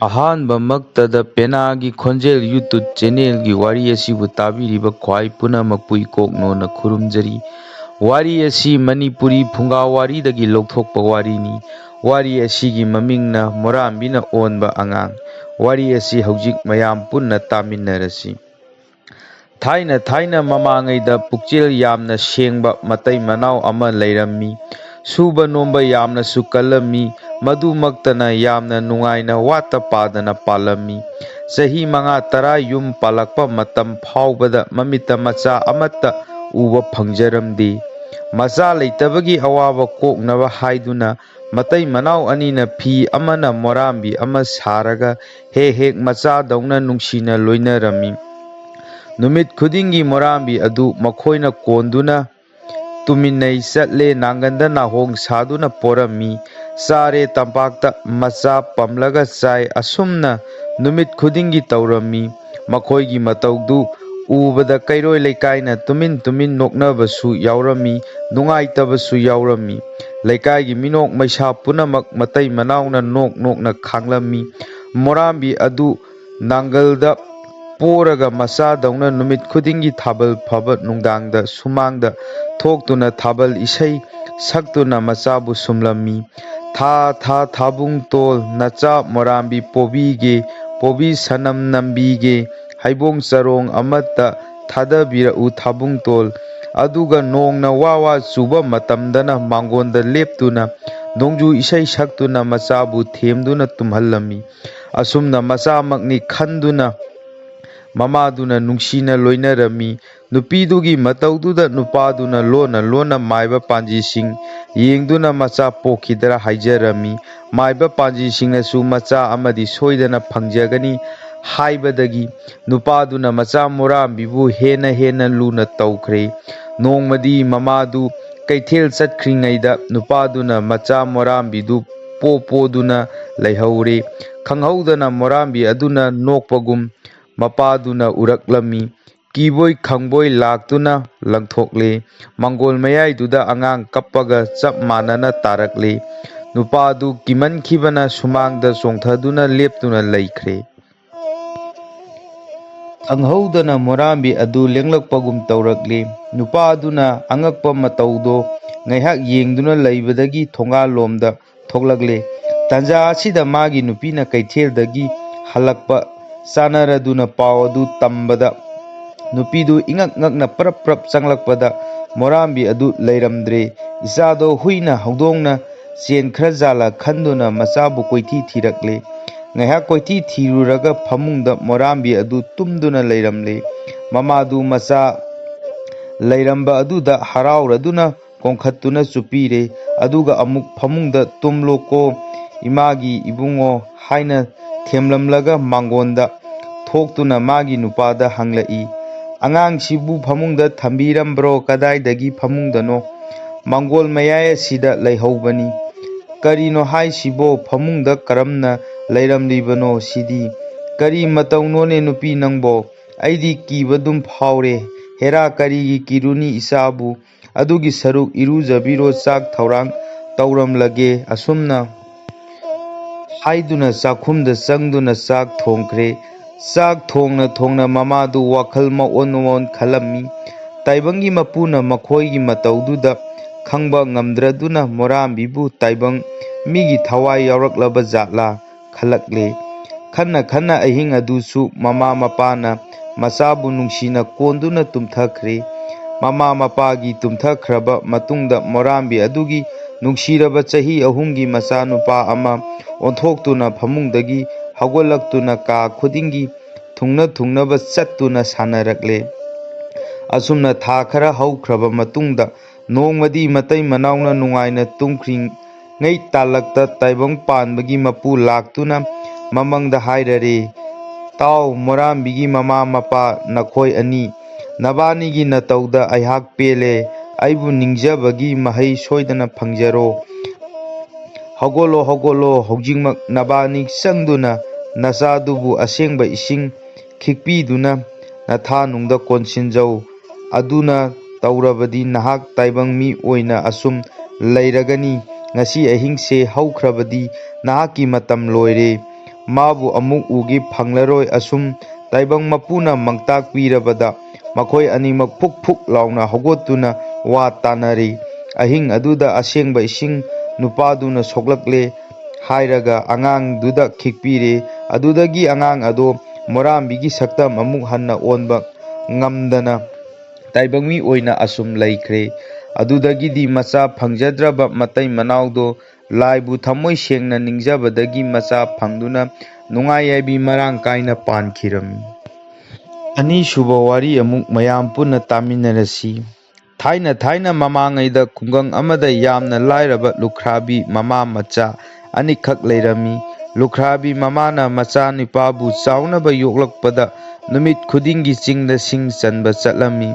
ꯑꯍꯥꯟꯕꯃꯛꯇꯗ ꯄꯦꯅꯥꯒꯤ ꯈꯣꯟꯖꯦꯜ ꯌꯨꯇ꯭ꯌꯨꯕ ꯆꯦꯅꯦꯜꯒꯤ ꯋꯥꯔꯤ ꯑꯁꯤꯕꯨ ꯇꯥꯕꯤꯔꯤꯕ ꯈ꯭ꯋꯥꯏ ꯄꯨꯝꯅꯃꯛꯄꯨ ꯏꯀꯣꯛꯅꯣꯅ ꯈꯨꯔꯨꯝꯖꯔꯤ꯫ ꯋꯥꯔꯤ ꯑꯁꯤ ꯃꯅꯤꯄꯨꯔꯤ ꯐꯨꯡꯒꯥꯋꯥꯔꯤꯗꯒꯤ ꯂꯧꯊꯣꯛꯄ ꯋꯥꯔꯤꯅꯤ꯫ ꯋꯥꯔꯤ ꯑꯁꯤꯒꯤ ꯃꯃꯤꯡꯅ ꯃꯣꯔꯥꯝꯕꯤꯅ ꯑꯣꯟꯕ ꯑꯉꯥꯡ꯫ ꯋꯥꯔꯤ ꯑꯁꯤ ꯍꯧꯖꯤꯛ ꯃꯌꯥꯝ ꯄꯨꯟꯅ ꯇꯥꯃꯤꯟꯅꯔꯁꯤ꯫ ꯊꯥꯏꯅ ꯃꯃꯥꯡꯉꯩꯗ ꯄꯨꯛꯆꯦꯜ ꯌꯥꯝꯅ ꯁꯦꯡꯕ ꯃꯇꯩ ꯃꯅꯥꯎ ꯑꯃ ꯂꯩꯔꯝꯃꯤ꯫ ꯁꯨꯕ ꯅꯣꯝꯕ ꯌꯥꯝꯅꯁꯨ ꯀꯜꯂꯝꯃꯤ꯫ ꯃꯗꯨꯃꯛꯇꯅ ꯌꯥꯝꯅ ꯅꯨꯡꯉꯥꯏꯅ ꯋꯥꯠꯇ ꯄꯥꯗꯅ ꯄꯥꯜꯂꯝꯃꯤ꯫ ꯆꯍꯤ 5-10 ꯌꯨꯝ ꯄꯥꯜꯂꯛꯄ ꯃꯇꯝ ꯐꯥꯎꯕꯗ ꯃꯃꯤꯠꯇ ꯃꯆꯥ ꯑꯃꯠꯇ ꯎꯕ ꯐꯪꯖꯔꯝꯗꯦ꯫ ꯃꯆꯥ ꯂꯩꯇꯕꯒꯤ ꯑꯋꯥꯕ ꯀꯣꯛꯅꯕ ꯍꯥꯏꯗꯨꯅ ꯃꯇꯩ ꯃꯅꯥꯎ ꯑꯅꯤꯅ ꯐꯤ ꯑꯃꯅ ꯃꯣꯔꯥꯝꯕꯤ ꯑꯃ ꯁꯥꯔꯒ ꯍꯦꯛ ꯃꯆꯥꯗꯧꯅ ꯅꯨꯡꯁꯤꯅ ꯂꯣꯏꯅꯔꯝꯃꯤ꯫ ꯅꯨꯃꯤꯠ ꯈꯨꯗꯤꯡꯒꯤ ꯃꯣꯔꯥꯝꯕꯤ ꯑꯗꯨ ꯃꯈꯣꯏꯅ ꯀꯣꯟꯗꯨꯅ ꯇꯨꯃꯤꯟꯅꯩ ꯆꯠꯂꯦ, ꯅꯥꯡꯒꯟꯗ ꯅꯥꯍꯣꯡ ꯁꯥꯗꯨꯅ ꯄꯣꯔꯝꯃꯤ꯫ ꯆꯥꯔꯦ, ꯇꯝꯄꯥꯛꯇ ꯃꯆꯥ ꯄꯝꯂꯒ ꯆꯥꯏ, ꯑꯁꯨꯝꯅ ꯅꯨꯃꯤꯠ ꯈꯨꯗꯤꯡꯒꯤ ꯇꯧꯔꯝꯃꯤ꯫ ꯃꯈꯣꯏꯒꯤ ꯃꯇꯧꯗꯨ ꯎꯕꯗ ꯀꯩꯔꯣꯏ ꯂꯩꯀꯥꯏꯅ ꯇꯨꯃꯤꯟ ꯅꯣꯛꯅꯕꯁꯨ ꯌꯥꯎꯔꯝꯃꯤ, ꯅꯨꯡꯉꯥꯏꯇꯕꯁꯨ ꯌꯥꯎꯔꯝꯃꯤ꯫ ꯂꯩꯀꯥꯏꯒꯤ ꯃꯤꯅꯣꯛ ꯃꯩꯁꯥ ꯄꯨꯝꯅꯃꯛ ꯃꯇꯩ ꯃꯅꯥꯎꯅ ꯅꯣꯛꯅ ꯈꯥꯡꯂꯝꯃꯤ꯫ ꯃꯣꯔꯥꯝꯕꯤ ꯑꯗꯨ ꯅꯥꯡꯒꯜꯗ ꯄꯣꯔꯒ ꯃꯆꯥꯗꯧꯅ ꯅꯨꯃꯤꯠ ꯈꯨꯗꯤꯡꯒꯤ ꯊꯥꯕꯜ ꯐꯥꯕ ꯅꯨꯡꯗꯥꯡꯗ ꯁꯨꯃꯥꯡꯗ ꯊꯣꯛꯇꯨꯅ ꯊꯥꯕꯜ ꯏꯁꯩ ꯁꯛꯇꯨꯅ ꯃꯆꯥꯕꯨ ꯁꯨꯝꯂꯝꯃꯤ꯫ ꯊꯥ ꯊꯥꯕꯨꯡ ꯇꯣꯜ, ꯅꯆꯥ ꯃꯣꯔꯥꯝꯕꯤ ꯄꯣꯕꯤꯒꯦ, ꯄꯣꯕꯤ ꯁꯅꯝ ꯅꯝꯕꯤꯒꯦ, ꯍꯩꯕꯣꯡ ꯆꯔꯣꯡ ꯑꯃꯠꯇ ꯊꯥꯗꯕꯤꯔꯛꯎ ꯊꯥꯕꯨꯡꯇꯣꯜ꯫ ꯑꯗꯨꯒ ꯅꯣꯡꯅ ꯋꯥ ꯆꯨꯕ ꯃꯇꯝꯗꯅ ꯃꯥꯡꯒꯣꯟꯗ ꯂꯦꯞꯇꯨꯅ ꯅꯣꯡꯖꯨ ꯏꯁꯩ ꯁꯛꯇꯨꯅ ꯃꯆꯥꯕꯨ ꯊꯦꯝꯗꯨꯅ ꯇꯨꯝꯍꯜꯂꯝꯃꯤ꯫ ꯑꯁꯨꯝꯅ ꯃꯆꯥꯃꯛꯅꯤ ꯈꯟꯗꯨꯅ ꯃꯃꯥꯗꯨꯅ ꯅꯨꯡꯁꯤꯅ ꯂꯣꯏꯅꯔꯝꯃꯤ꯫ ꯅꯨꯄꯤꯗꯨꯒꯤ ꯃꯇꯧꯗꯨꯗ ꯅꯨꯄꯥꯗꯨꯅ ꯂꯣꯟꯅ ꯃꯥꯏꯕ ꯄꯥꯟꯖꯤꯁꯤꯡ ꯌꯦꯡꯗꯨꯅ ꯃꯆꯥ ꯄꯣꯛꯈꯤꯗ꯭ꯔꯥ ꯍꯥꯏꯖꯔꯝꯃꯤ꯫ ꯃꯥꯏꯕ ꯄꯥꯟꯖꯤꯁꯤꯡꯅꯁꯨ ꯃꯆꯥ ꯑꯃꯗꯤ ꯁꯣꯏꯗꯅ ꯐꯪꯖꯒꯅꯤ ꯍꯥꯏꯕꯗꯒꯤ ꯅꯨꯄꯥꯗꯨꯅ ꯃꯆꯥ ꯃꯣꯔꯥꯝꯕꯤꯕꯨ ꯍꯦꯟꯅ ꯂꯨꯅ ꯇꯧꯈ꯭ꯔꯦ꯫ ꯅꯣꯡꯃꯗꯤ ꯃꯃꯥꯗꯨ ꯀꯩꯊꯦꯜ ꯆꯠꯈ꯭ꯔꯤꯉꯩꯗ ꯅꯨꯄꯥꯗꯨꯅ ꯃꯆꯥ ꯃꯣꯔꯥꯝꯕꯤꯗꯨ ꯄꯣꯗꯨꯅ ꯂꯩꯍꯧꯔꯦ꯫ ꯈꯪꯍꯧꯗꯅ ꯃꯣꯔꯥꯝꯕꯤ ꯑꯗꯨꯅ ꯅꯣꯛꯄꯒꯨꯝ ꯃꯄꯥꯗꯨꯅ ꯎꯔꯛꯂꯝꯃꯤ꯫ ꯀꯤꯕꯣꯏ ꯈꯪꯕꯣꯏ ꯂꯥꯛꯇꯨꯅ ꯂꯪꯊꯣꯛꯂꯦ꯫ ꯃꯥꯡꯒꯣꯜ ꯃꯌꯥꯏꯗꯨꯗ ꯑꯉꯥꯡ ꯀꯞꯄꯒ ꯆꯞ ꯃꯥꯟꯅꯅ ꯇꯥꯔꯛꯂꯦ꯫ ꯅꯨꯄꯥꯗꯨ ꯀꯤꯃꯟꯈꯤꯕꯅ ꯁꯨꯃꯥꯡꯗ ꯆꯣꯡꯊꯗꯨꯅ ꯂꯦꯞꯇꯨꯅ ꯂꯩꯈ꯭ꯔꯦ꯫ ꯈꯪꯍꯧꯗꯅ ꯃꯣꯔꯥꯝꯕꯤ ꯑꯗꯨ ꯂꯦꯡꯂꯛꯄꯒꯨꯝ ꯇꯧꯔꯛꯂꯦ꯫ ꯅꯨꯄꯥꯗꯨꯅ ꯑꯉꯛꯄ ꯃꯇꯧꯗꯣ ꯉꯥꯏꯍꯥꯛ ꯌꯦꯡꯗꯨꯅ ꯂꯩꯕꯗꯒꯤ ꯊꯣꯡꯒꯥꯜꯂꯣꯝꯗ ꯊꯣꯛꯂꯛꯂꯦ꯫ ꯇꯟꯖꯥ ꯑꯁꯤꯗ ꯃꯥꯒꯤ ꯅꯨꯄꯤꯅ ꯀꯩꯊꯦꯜꯗꯒꯤ ꯍꯜꯂꯛꯄ ꯆꯥꯅꯔꯗꯨꯅ ꯄꯥꯎ ꯑꯗꯨ ꯇꯝꯕꯗ ꯅꯨꯄꯤꯗꯨ ꯏꯉꯛ ꯉꯛꯅ ꯄ꯭ꯔꯞ ꯆꯪꯂꯛꯄꯗ ꯃꯣꯔꯥꯝꯕꯤ ꯑꯗꯨ ꯂꯩꯔꯝꯗ꯭ꯔꯦ꯫ ꯏꯆꯥꯗꯣ ꯍꯨꯏꯅ ꯍꯧꯗꯣꯡꯅ ꯆꯦꯟꯈ꯭ꯔꯖꯥꯠꯂ ꯈꯟꯗꯨꯅ ꯃꯆꯥꯕꯨ ꯀꯣꯏꯊꯤ ꯊꯤꯔꯛꯂꯦ꯫ ꯉꯥꯏꯍꯥꯛ ꯀꯣꯏꯊꯤ ꯊꯤꯔꯨꯔꯒ ꯐꯃꯨꯡꯗ ꯃꯣꯔꯥꯝꯕꯤ ꯑꯗꯨ ꯇꯨꯝꯗꯨꯅ ꯂꯩꯔꯝꯂꯦ꯫ ꯃꯃꯥꯗꯨ ꯃꯆꯥ ꯂꯩꯔꯝꯕ ꯑꯗꯨꯗ ꯍꯔꯥꯎꯔꯗꯨꯅ ꯀꯣꯟꯈꯠꯇꯨꯅ ꯆꯨꯞꯄꯤꯔꯦ꯫ ꯑꯗꯨꯒ ꯑꯃꯨꯛ ꯐꯃꯨꯡꯗ ꯇꯨꯝꯂꯣꯀꯣ ꯏꯃꯥꯒꯤ ꯏꯕꯨꯡꯉꯣ ꯍꯥꯏꯅ ꯊꯦꯝꯂꯝꯂꯒ ꯃꯥꯡꯒꯣꯟꯗ ꯊꯣꯛꯇꯨꯅ ꯃꯥꯒꯤ ꯅꯨꯄꯥꯗ ꯍꯪꯂꯛꯏ, ꯑꯉꯥꯡꯁꯤꯕꯨ ꯐꯃꯨꯡꯗ ꯊꯝꯕꯤꯔꯝꯕ꯭ꯔꯣ? ꯀꯗꯥꯏꯗꯒꯤ ꯐꯃꯨꯡꯗꯅꯣ? ꯃꯥꯡꯒꯣꯜ ꯃꯌꯥꯏ ꯑꯁꯤꯗ ꯂꯩꯍꯧꯕꯅꯤ꯫ ꯀꯔꯤꯅꯣ ꯍꯥꯏꯁꯤꯕꯣ? ꯐꯃꯨꯡꯗ ꯀꯔꯝꯅ ꯂꯩꯔꯝꯂꯤꯕꯅꯣ ꯁꯤꯗꯤ? ꯀꯔꯤ ꯃꯇꯧꯅꯣꯅꯦ ꯅꯨꯄꯤ ꯅꯪꯕꯣ? ꯑꯩꯗꯤ ꯀꯤꯕꯗꯨꯝ ꯐꯥꯎꯔꯦ꯫ ꯍꯦꯔꯥ, ꯀꯔꯤꯒꯤ ꯀꯤꯔꯨꯅꯤ ꯏꯆꯥꯕꯨ? ꯑꯗꯨꯒꯤ ꯁꯔꯨꯛ ꯏꯔꯨꯖꯕꯤꯔꯣ, ꯆꯥꯛ ꯊꯧꯔꯥꯡ ꯇꯧꯔꯝꯂꯒꯦ꯫ ꯑꯁꯨꯝꯅ ꯍꯥꯏꯗꯨꯅ ꯆꯥꯛꯈꯨꯝꯗ ꯆꯪꯗꯨꯅ ꯆꯥꯛ ꯊꯣꯡꯈ꯭ꯔꯦ꯫ ꯆꯥꯛ ꯊꯣꯡꯅ ꯃꯃꯥꯗꯨ ꯋꯥꯈꯜ ꯃꯑꯣꯟ ꯈꯜꯂꯝꯃꯤ꯫ ꯇꯥꯏꯕꯪꯒꯤ ꯃꯄꯨꯅ ꯃꯈꯣꯏꯒꯤ ꯃꯇꯧꯗꯨꯗ ꯈꯪꯕ ꯉꯝꯗ꯭ꯔꯗꯨꯅ ꯃꯣꯔꯥꯝꯕꯤꯕꯨ ꯇꯥꯏꯕꯪ ꯃꯤꯒꯤ ꯊꯋꯥꯏ ꯌꯥꯎꯔꯛꯂꯕ ꯖꯥꯠꯂꯥ ꯈꯜꯂꯛꯂꯦ꯫ ꯈꯟꯅ ꯑꯍꯤꯡ ꯑꯗꯨꯁꯨ ꯃꯃꯥ ꯃꯄꯥꯅ ꯃꯆꯥꯕꯨ ꯅꯨꯡꯁꯤꯅ ꯀꯣꯟꯗꯨꯅ ꯇꯨꯝꯊꯈ꯭ꯔꯦ꯫ ꯃꯃꯥ ꯃꯄꯥꯒꯤ ꯇꯨꯝꯊꯈ꯭ꯔꯕ ꯃꯇꯨꯡꯗ ꯃꯣꯔꯥꯝꯕꯤ ꯑꯗꯨꯒꯤ ꯅꯨꯡꯁꯤꯔꯕ ꯆꯍꯤ 3ꯒꯤ ꯃꯆꯥꯅꯨꯄꯥ ꯑꯃ ꯑꯣꯟꯊꯣꯛꯇꯨꯅ ꯐꯃꯨꯡꯗꯒꯤ ꯍꯧꯒꯠꯂꯛꯇꯨꯅ ꯀꯥ ꯈꯨꯗꯤꯡꯒꯤ ꯊꯨꯡꯅꯕ ꯆꯠꯇꯨꯅ ꯁꯥꯟꯅꯔꯛꯂꯦ꯫ ꯑꯁꯨꯝꯅ ꯊꯥ ꯈꯔ ꯍꯧꯈ꯭ꯔꯕ ꯃꯇꯨꯡꯗ ꯅꯣꯡꯃꯗꯤ ꯃꯇꯩ ꯃꯅꯥꯎꯅ ꯅꯨꯡꯉꯥꯏꯅ ꯇꯨꯝꯈ꯭ꯔꯤꯉꯩ ꯇꯥꯂꯛꯇ ꯇꯥꯏꯕꯪ ꯄꯥꯟꯕꯒꯤ ꯃꯄꯨ ꯂꯥꯛꯇꯨꯅ ꯃꯃꯪꯗ ꯍꯥꯏꯔꯔꯦ, ꯇꯥꯎ ꯃꯣꯔꯥꯝꯕꯤꯒꯤ ꯃꯃꯥ ꯃꯄꯥ ꯅꯈꯣꯏ ꯑꯅꯤ, ꯅꯕꯥꯅꯤꯒꯤ ꯅꯇꯧꯗ ꯑꯩꯍꯥꯛ ꯄꯦꯜꯂꯦ꯫ ꯑꯩꯕꯨ ꯅꯤꯡꯖꯕꯒꯤ ꯃꯍꯩ ꯁꯣꯏꯗꯅ ꯐꯪꯖꯔꯣ꯫ ꯍꯧꯒꯠꯂꯣ, ꯍꯧꯖꯤꯛꯃꯛ ꯅꯕꯥꯅꯤ ꯆꯪꯗꯨꯅ ꯅꯆꯥꯗꯨꯕꯨ ꯑꯁꯦꯡꯕ ꯏꯁꯤꯡ ꯈꯤꯛꯄꯤꯗꯨꯅ ꯅꯊꯥꯅꯨꯡꯗ ꯀꯣꯟꯁꯤꯟꯖꯧ꯫ ꯑꯗꯨꯅ ꯇꯧꯔꯕꯗꯤ ꯅꯍꯥꯛ ꯇꯥꯏꯕꯪ ꯃꯤ ꯑꯣꯏꯅ ꯑꯁꯨꯝ ꯂꯩꯔꯒꯅꯤ꯫ ꯉꯁꯤ ꯑꯍꯤꯡꯁꯦ ꯍꯧꯈ꯭ꯔꯕꯗꯤ ꯅꯍꯥꯛꯀꯤ ꯃꯇꯝ ꯂꯣꯏꯔꯦ꯫ mabu amuk ugi phanglaroi asum taibang mapuna mangtak pirabada makhoi animak phuk phuk launa hogotuna wa tanari ahing aduda asengba ising nupaduna soklakle hairaga angang duda khikpire adudagi angang ado morambigi saktam amuk hanna onba ngamdana taibangmi oina asum laikre adudagidi macha phangjadraba matai manaudo laibu thamoi sengna ningjabadagi macha phangduna nungai yaibi marang kaina pankhiram. Ani suba wari amuk mayam punna taminarasi. Thaina mamangaida khungang amada yamna lairaba lukhrabi mama macha anikak leirami. Lukhrabi mamana macha nipabu chaunaba yoklakpada numit khudingi chingda sing chanba chatlami.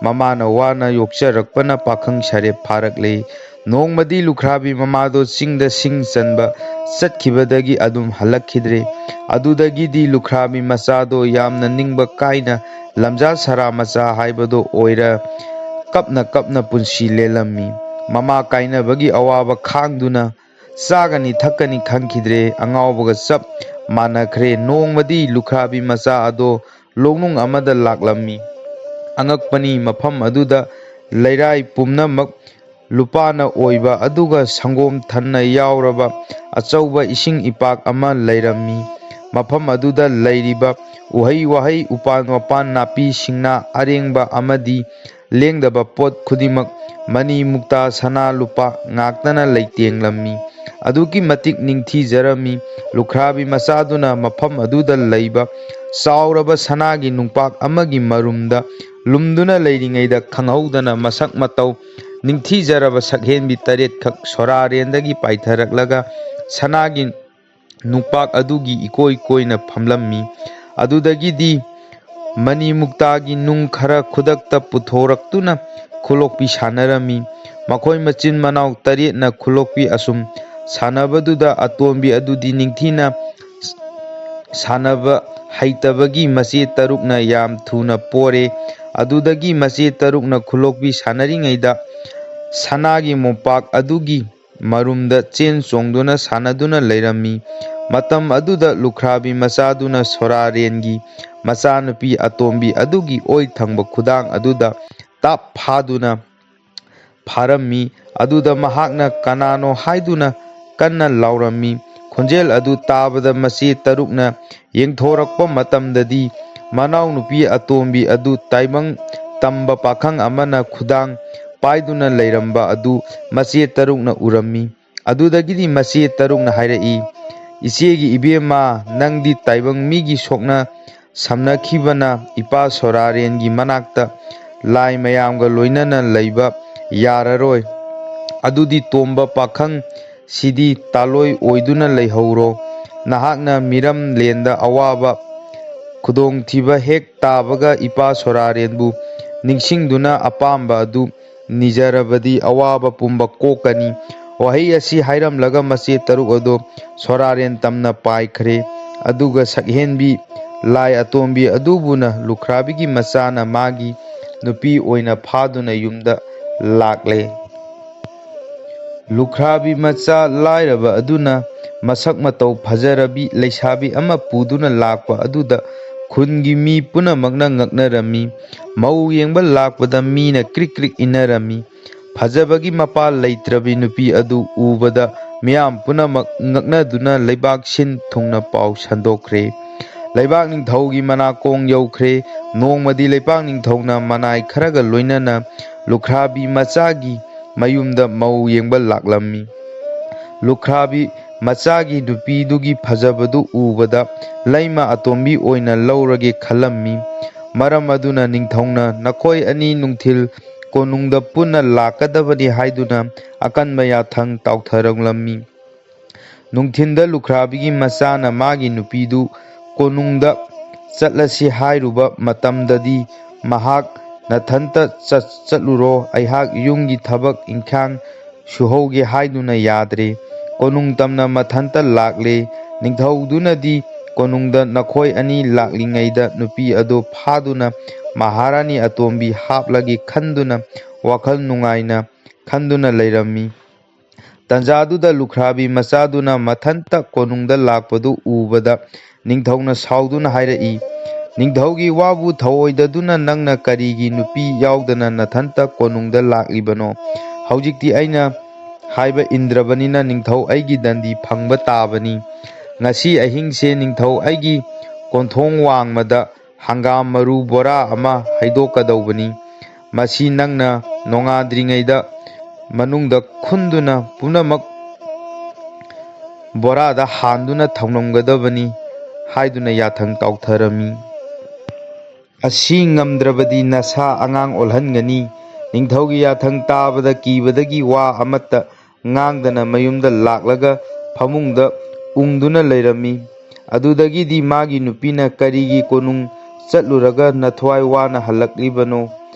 Mamana wana yokcharakpana pakhang sare pharakle. Nongmadi lukhrabi mamado chingda sing chanba chatkibadagi adum halakhidre. Adudagidi lukhrabi machado yamna ningba kaina lamja sara macha haibado oira kapna punsi lelami. Mama kaina bagi awaba khangduna sagani thakani khangkhidre angawbaga chap manakre. Nongmadi lukhrabi macha ado longnung amada laklami. Angakpani mafam aduda leirai pumnamak lupana oiba aduga sangom thanna yauraba achauba ising ipak ama leirami. Mafam aduda leiriba uhai wahai upan wapan napi singna arengba amadi lengdaba pot khudimak mani mukta sana lupa ngaktana leitenglammi. Aduki matik ningthijarami. Lukhrabi machaduna mafam aduda leiba chauraba sanagi nungpak amagi marumda lumduna leiringaida khanghaudana masak matau ningthijaraba sakhenbi taret khak sorarendagi paitharaklaga sanagi nungpak adugi ikoi koina phamlammi. Adudagidi mani muktagi nung khara khudakta puthoraktuna khulokpi sanarami. Makhoi machin manau taretna khulokpi asum sanabaduda atombi adudi ningthina sanaba haitabagi mache tarukna yam thuna pore. Adudagi mache tarukna khulokpi sanaringaida sanagi mompak adugi marumda chen chongduna sanaduna leirami. Matam aduda lukhrabi machaduna sorarengi machanupi atombi adugi oi thangba khudang aduda tap phaduna pharammi. Aduda mahakna kanano haiduna kanna laurami. Khonjel adu tabada mache tarukna yengthorakpa matamdadi manau nupi atombi adu taibang tamba pakhang amana khudang paiduna leiramba adu mache tarukna urammi. Adudagidi mache tarukna hairai ichegi ibema nangdi taibang migi sokna samnakhibana ipa sorarengi manakta lai mayamga loinana leiba yararoi. Adudi tomba pakhang sidi taloi oiduna leihauro. Nahakna miram lenda awaba khudong thiba hek tabaga ipa sorarenbu ningsingduna apamba adu nijarabadi awaba pumba kokani. Wahai asi hairamlaga mache taruk ado soraren tamna paikhre. Aduga sakhenbi lai atombi adubuna lukhrabi machana magi nupi oina phaduna yumda lakle. Lukhrabi macha lairaba aduna masak matau phajarabi leisabi ama puduna lakpa aduda khungi mi punamakna ngaknarami. Mau yengba lakpada mina krik krik inarami. Phajabagi mapa leitrabi nupi adu ubada miyam punamak ngaknaduna leibak sin thungna pau sandokre. Leibak ningthaugi manakong yaukre. Nongmadi leibak ningthauna manai kharaga loinana lukhrabi machagi mayumda mau yengba laklammi. Lukhrabi machagi nupidugi phajabadu ubada laima atombi oina laurage khalammi. Maram aduna ningthauna nakhoi ani nungthil konungda punna lakadabani haiduna akanba yathang tautharanglammi. Nungthinda lukhrabi machana magi nupidu konungda chatlasi hairuba matamdadi mahak nathanta chatluro aihak yungi thabak inkhang suhauge haiduna yadre. Konung tamna mathanta lakle. Ningthaudunadi konungda nakhoi ani laklingaida nupi ado phaduna maharani atombi haplagi khanduna wakhal nungaina khanduna leirammi. ꯇꯟꯖꯥꯗꯨꯗ ꯂꯨꯈ꯭ꯔꯥꯕꯤ ꯃꯆꯥꯗꯨꯅ ꯃꯊꯟꯇ ꯀꯣꯅꯨꯡꯗ ꯂꯥꯛꯄꯗꯨ ꯎꯕꯗ ꯅꯤꯡꯊꯧꯅ ꯁꯥꯎꯗꯨꯅ ꯍꯥꯏꯔꯛꯏ, "ꯅꯤꯡꯊꯧꯒꯤ ꯋꯥꯕꯨ ꯊꯧꯑꯣꯏꯗꯗꯨꯅ ꯅꯪꯅ ꯀꯔꯤꯒꯤ ꯅꯨꯄꯤ ꯌꯥꯎꯗꯅ ꯅꯊꯟꯇ ꯀꯣꯅꯨꯡꯗ ꯂꯥꯛꯂꯤꯕꯅꯣ? ꯍꯧꯖꯤꯛꯇꯤ ꯑꯩꯅ ꯍꯥꯏꯕ ꯏꯟꯗ꯭ꯔꯕꯅꯤꯅ ꯅꯤꯡꯊꯧ ꯑꯩꯒꯤ ꯗꯟꯗꯤ ꯐꯪꯕ ꯇꯥꯕꯅꯤ꯫ ꯉꯁꯤ ꯑꯍꯤꯡꯁꯦ ꯅꯤꯡꯊꯧ ꯑꯩꯒꯤ ꯀꯣꯟꯊꯣꯡ ꯋꯥꯡꯃꯗ ꯍꯪꯒꯥꯝ ꯃꯔꯨ ꯕꯣꯔꯥ ꯑꯃ ꯍꯩꯗꯣꯛꯀꯗꯧꯕꯅꯤ꯫ ꯃꯁꯤ ꯅꯪꯅ ꯅꯣꯡꯉꯥꯟꯗ꯭ꯔꯤꯉꯩꯗ ꯃꯅꯨꯡꯗ ꯈꯨꯟꯗꯨꯅ ꯄꯨꯝꯅꯃꯛ ꯕꯣꯔꯥꯗ ꯍꯥꯟꯗꯨꯅ ꯊꯝꯂꯝꯒꯗꯕꯅꯤ" ꯍꯥꯏꯗꯨꯅ ꯌꯥꯊꯪ ꯇꯥꯎꯊꯔꯝꯃꯤ꯫ "ꯑꯁꯤ ꯉꯝꯗ꯭ꯔꯕꯗꯤ ꯅꯁꯥ ꯑꯉꯥꯡ ꯑꯣꯜꯍꯟꯒꯅꯤ"꯫ ꯅꯤꯡꯊꯧꯒꯤ ꯌꯥꯊꯪ ꯇꯥꯕꯗ ꯀꯤꯕꯗꯒꯤ ꯋꯥ ꯑꯃꯠꯇ ꯉꯥꯡꯗꯅ ꯃꯌꯨꯝꯗ ꯂꯥꯛꯂꯒ ꯐꯃꯨꯡꯗ ꯎꯪꯗꯨꯅ ꯂꯩꯔꯝꯃꯤ꯫ ꯑꯗꯨꯗꯒꯤꯗꯤ ꯃꯥꯒꯤ ꯅꯨꯄꯤꯅ "ꯀꯔꯤꯒꯤ ꯀꯣꯅꯨꯡ ꯆꯠꯂꯨꯔꯒ ꯅꯊ꯭ꯋꯥꯏ ꯋꯥꯅ ꯍꯜꯂꯛꯂꯤꯕꯅꯣ?"